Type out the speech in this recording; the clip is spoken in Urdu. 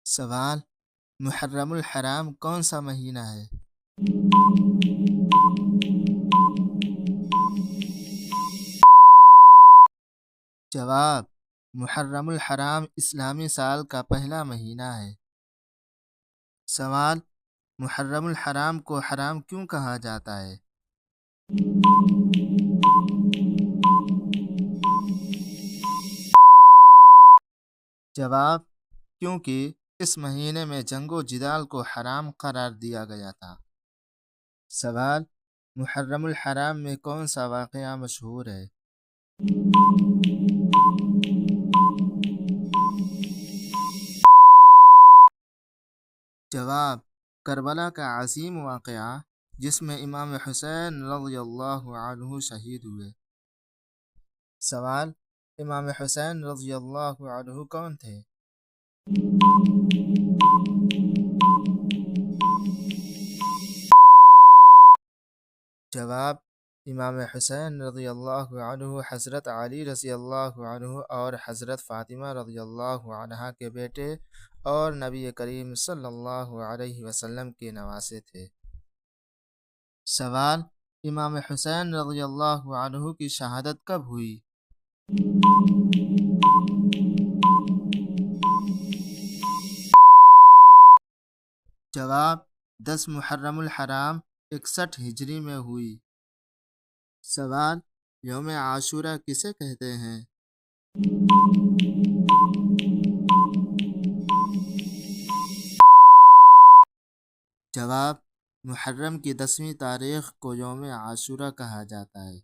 سوال: محرم الحرام کون سا مہینہ ہے؟ جواب: محرم الحرام اسلامی سال کا پہلا مہینہ ہے۔ سوال: محرم الحرام کو حرام کیوں کہا جاتا ہے؟ جواب: کیونکہ اس مہینے میں جنگ و جدال کو حرام قرار دیا گیا تھا۔ سوال: محرم الحرام میں کون سا واقعہ مشہور ہے؟ جواب: کربلا کا عظیم واقعہ جس میں امام حسین رضی اللہ عنہ شہید ہوئے۔ سوال: امام حسین رضی اللہ عنہ کون تھے؟ جواب: امام حسین رضی اللہ عنہ حضرت علی رضی اللہ عنہ اور حضرت فاطمہ رضی اللہ عنہا کے بیٹے اور نبی کریم صلی اللہ علیہ وسلم کے نواسے تھے۔ سوال: امام حسین رضی اللہ عنہ کی شہادت کب ہوئی؟ جواب: 10 محرم الحرام 61 ہجری میں ہوئی۔ سوال: یوم عاشورہ کسے کہتے ہیں؟ جواب: محرم کی 10ویں تاریخ کو یوم عاشورہ کہا جاتا ہے۔